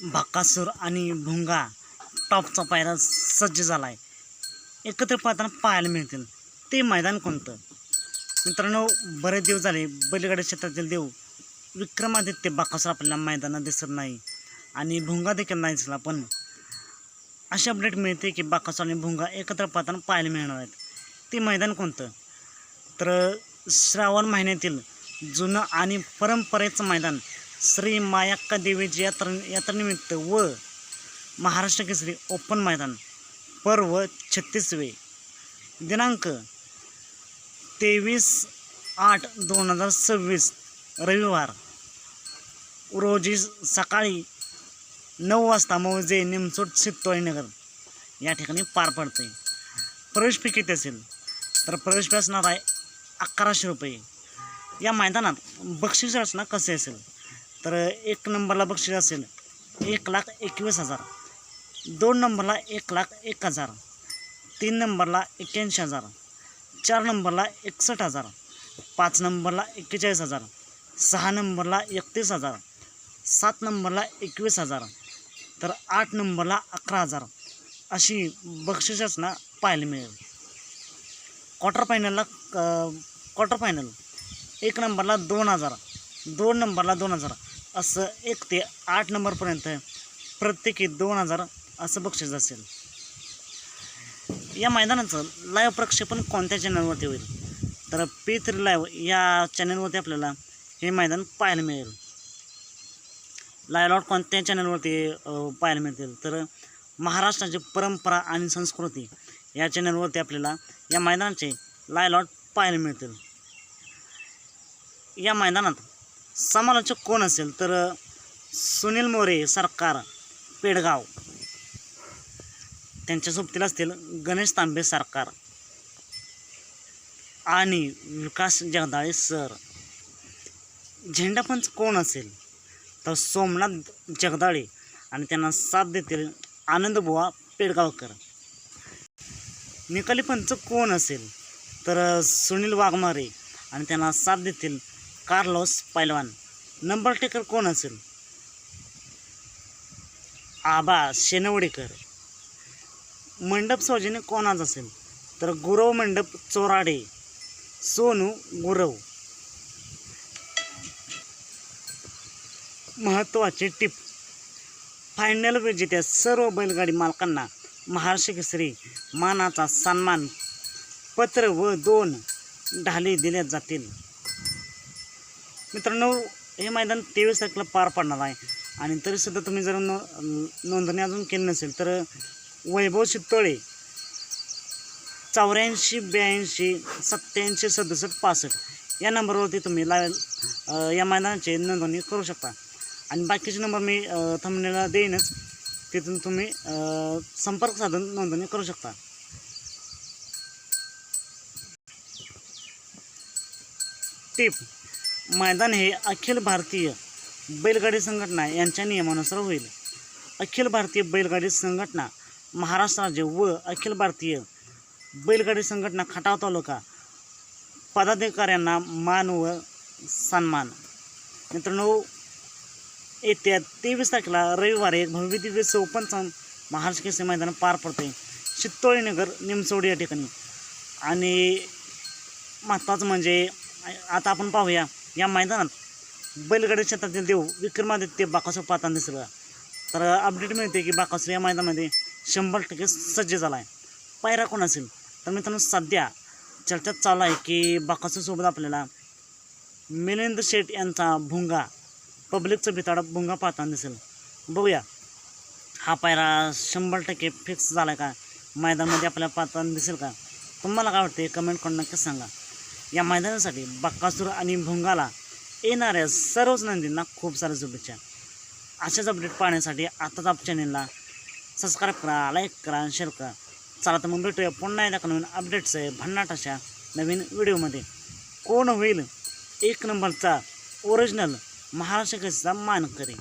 बकासूर आणि भुंगा टॉपचा पायरा सज्ज झाला आहे. एकत्र पळताना पाहायला मिळतील. ते मैदान कोणतं? मित्रांनो, बरेच दिवस झाले बैलगाडी क्षेत्रातील देव विक्रमादित्य बकासूर आपल्याला मैदानात दिसत नाही आणि भुंगा देखील नाही दिसला. पण अशी अपडेट मिळते की बकासूर आणि भुंगा एकत्र पळताना पाहायला मिळणार आहेत. ते मैदान कोणतं? तर श्रावण महिन्यातील जुनं आणि परंपरेचं मैदान श्री मायाक्का देवीची यात्रेनिमित्त व महाराष्ट्र केसरी ओपन मैदान पर्व 36वे दिनांक 23/8/2026 रविवार रोजी सकाळी 9 वाजता मौजे निमसोड चित्तोळीनगर या ठिकाणी पार पडते. प्रवेश फी किती असेल? तर प्रवेश फी असणार आहे 1100 रुपये. या मैदानात बक्षीस रचना कसे असेल? तर 1 नंबरला बक्षीस असेल 1,21,000, 2 नंबरला 1,01,000, 3 नंबरला 81,000, 4 नंबरला 61,000, 5 नंबरला 41,000, 6 नंबरला 31,000, 7 नंबरला 21,000, तर 8 नंबरला 11,000 अशी बक्षीस रचना पाहायला मिळेल. क्वार्टर फायनल 1 नंबरला 2,000, 2 नंबरला 2,000 असं 1 ते 8 नंबरपर्यंत प्रत्येकी 2,000 असं बक्षीस असेल. या मैदानाचं लाईव्ह प्रक्षेपण कोणत्या चॅनलवरती होईल? तर P3 लाईव्ह या चॅनलवरती आपल्याला हे मैदान पाहायला मिळेल. लाईव्ह लॉट कोणत्या चॅनलवरती पाहायला मिळतील? तर महाराष्ट्राची परंपरा आणि संस्कृती या चॅनलवरती आपल्याला या मैदानाचे लाईव्ह लॉट पाहायला मिळतील. या मैदानात समालोचक कोण असेल? तर सुनील मोरे सरकार पेडगाव, त्यांच्या सोबतीला असतील गणेश तांबे सरकार आणि विकास जगदाळे सर. झेंडापंच कोण असेल? तर सोमनाथ जगदाळे आणि त्यांना साथ देतील आनंदबुवा पेडगावकर. निकाली पंच कोण असेल? तर सुनील वाघमारे आणि त्यांना साथ देतील कार्लोस पैलवान. नंबर टेकर कोण असेल? आबा शेनवडेकर. मंडप सौजन्य कोणाच असेल? तर गुरव मंडप चोराडे, सोनू गुरव. महत्त्वाचे टिप: फायनल विजेत्या सर्व बैलगाडी मालकांना महाराष्ट्र केसरी मानाचा सन्मान पत्र व 2 ढाले दिल्या जातील. मित्रांनो, हे मैदान 23 तारखेला पार पडणार आहे आणि तरीसुद्धा तुम्ही जर नोंदणी अजून केली नसेल तर वैभव चित्तोळे 84 82 87 67 65 या नंबरवरती तुम्ही या मैदानाची नोंदणी करू शकता. आणि बाकीचे नंबर मी थंबनेलला देईनच, तिथून तुम्ही संपर्क साधून नोंदणी करू शकता. टिप: मैदान हे अखिल भारतीय बैलगाडी संघटना यांच्या नियमानुसार होईल. अखिल भारतीय बैलगाडी संघटना महाराष्ट्र राज्य व अखिल भारतीय बैलगाडी संघटना खटाव तालुका पदाधिकाऱ्यांना मान व सन्मान. मित्रांनो, येत्या 23 तारखेला रविवारी एक भव्य दिव्य ओपनचा महाराष्ट्र केसरी मैदान पार पडते चित्तोळीनगर निमसोड या ठिकाणी. आणि महत्त्वाचं म्हणजे आता आपण पाहूया या मैदानात बैलगाडी क्षेत्रातील देव विक्रमादित्य बकासूर पाहताना दिसला. तर अपडेट मिळते की बकासूर या मैदानामध्ये 100% सज्ज झाला आहे. पायरा कोण असेल? तर मित्रांनो, सध्या चर्चा चालू आहे की बकासूरसोबत आपल्याला मिलिंद शेठ यांचा भुंगा, पब्लिकचा भिताडा भुंगा पाहताना दिसेल. बघूया हा पायरा 100% फिक्स झाला आहे का, मैदानामध्ये आपल्याला पाहताना दिसेल का? तुम्हाला काय वाटते कमेंट करून नक्कीच सांगा. या मैदानासाठी बकासूर आणि भुंगाला येणाऱ्या सर्वच नंदींना खूप साऱ्या शुभेच्छा. अशाच अपडेट पाहण्यासाठी आताच आप चॅनलला सबस्क्राईब करा, लाईक करा आणि शेअर करा. चला तर मग भेटूया पुन्हा एकदा नवीन अपडेट्स आहे भन्नाट अशा नवीन व्हिडिओमध्ये. कोण होईल 1 नंबरचा ओरिजिनल महाराष्ट्र केसरीचा मानकरी?